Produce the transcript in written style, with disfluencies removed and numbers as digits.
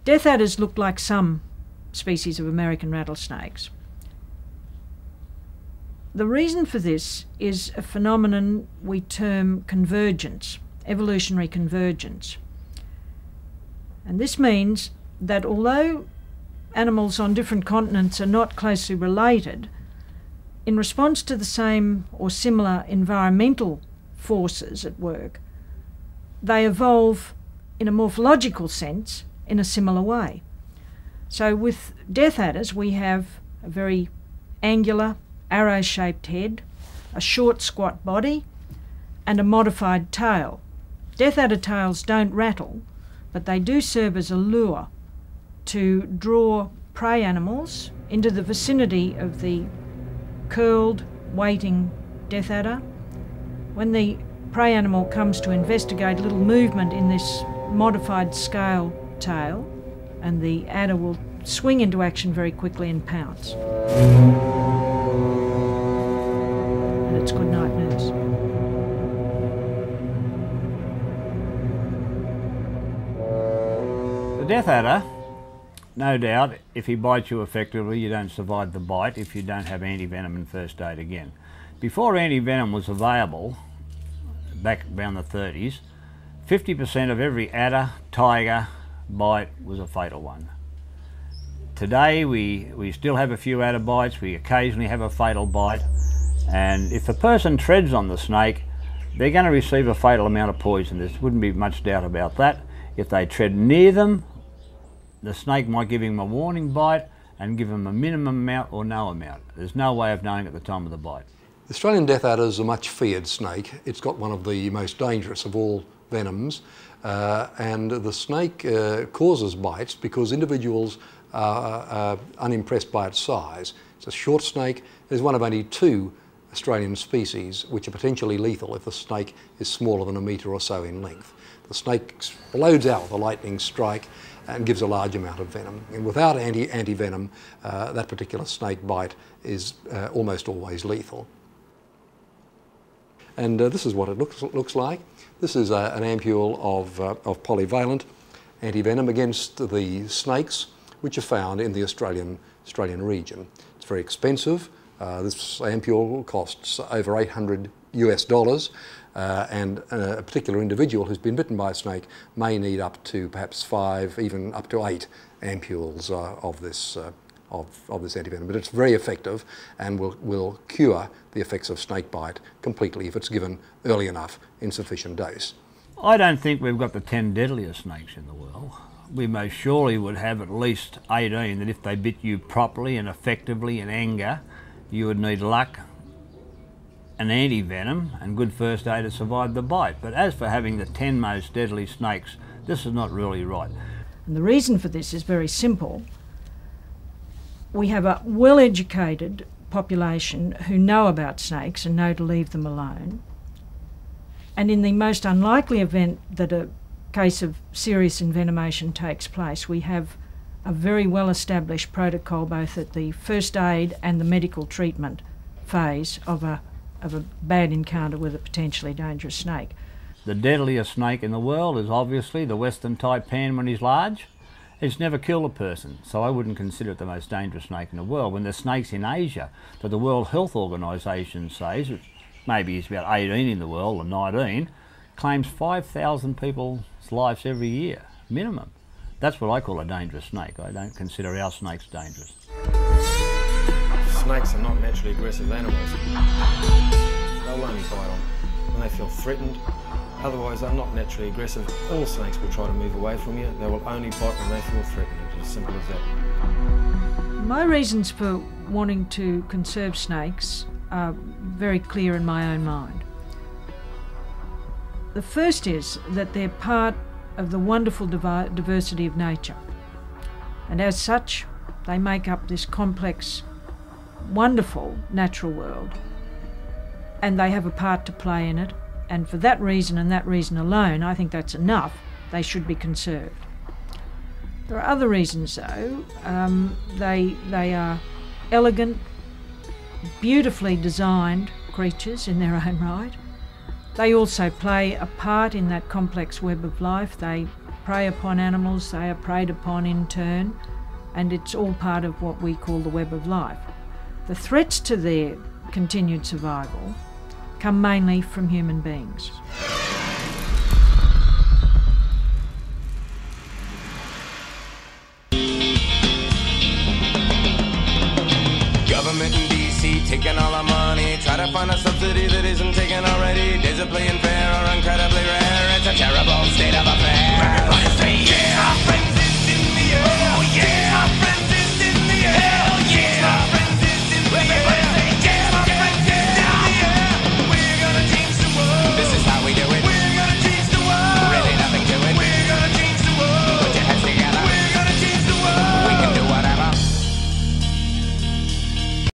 Death adders look like some species of American rattlesnakes. The reason for this is a phenomenon we term convergence, evolutionary convergence. And this means that although animals on different continents are not closely related, in response to the same or similar environmental forces at work, they evolve in a morphological sense in a similar way. So with death adders we have a very angular, arrow-shaped head, a short squat body and a modified tail. Death adder tails don't rattle, but they do serve as a lure to draw prey animals into the vicinity of the curled, waiting death adder. When the prey animal comes to investigate, a little movement in this modified scale tail, and the adder will swing into action very quickly and pounce. And it's good night nurse. The death adder, no doubt, if he bites you effectively, you don't survive the bite if you don't have anti-venom and first aid again. Before anti-venom was available, back around the 30s, 50% of every adder, tiger bite was a fatal one. Today we still have a few adder bites, we occasionally have a fatal bite, and if a person treads on the snake, they're going to receive a fatal amount of poison. There wouldn't be much doubt about that. If they tread near them, the snake might give him a warning bite and give him a minimum amount or no amount. There's no way of knowing at the time of the bite. The Australian death adder is a much feared snake. It's got one of the most dangerous of all venoms, and the snake causes bites because individuals are unimpressed by its size. It's a short snake. There's one of only 2 Australian species which are potentially lethal if the snake is smaller than a metre or so in length. The snake explodes out with a lightning strike and gives a large amount of venom. And without anti-venom, that particular snake bite is almost always lethal. And this is what it looks like. This is an ampule of polyvalent anti-venom against the snakes which are found in the Australian region. It's very expensive. This ampule costs over $800 US, and a particular individual who's been bitten by a snake may need up to perhaps 5, even up to 8 ampules of this antivenom. But it's very effective and will cure the effects of snake bite completely if it's given early enough in sufficient dose. I don't think we've got the 10 deadliest snakes in the world. We most surely would have at least 18 that if they bit you properly and effectively in anger, you would need luck, an anti-venom and good first aid to survive the bite. But as for having the 10 most deadly snakes, this is not really right. And the reason for this is very simple. We have a well-educated population who know about snakes and know to leave them alone. And in the most unlikely event that a case of serious envenomation takes place, we have a very well-established protocol both at the first aid and the medical treatment phase of a bad encounter with a potentially dangerous snake. The deadliest snake in the world is obviously the western taipan when he's large. It's never killed a person, so I wouldn't consider it the most dangerous snake in the world. When there's snakes in Asia that the World Health Organization says, maybe it's about 18 in the world or 19, claims 5,000 people's lives every year, minimum. That's what I call a dangerous snake. I don't consider our snakes dangerous. Snakes are not naturally aggressive animals. They'll only bite on when they feel threatened. Otherwise, they're not naturally aggressive. All snakes will try to move away from you. They will only bite when they feel threatened. It's as simple as that. My reasons for wanting to conserve snakes are very clear in my own mind. The first is that they're part of the wonderful diversity of nature, and as such they make up this complex, wonderful natural world, and they have a part to play in it, and for that reason and that reason alone, I think that's enough. They should be conserved. There are other reasons though. They are elegant, beautifully designed creatures in their own right. They also play a part in that complex web of life. They prey upon animals, they are preyed upon in turn, and it's all part of what we call the web of life. The threats to their continued survival come mainly from human beings. Government in DC taking all our money, try to find a subsidy that isn't taken already. Days of playing fair are incredibly rare. It's a terrible state of affairs. Everybody say yeah, our friends is in the air.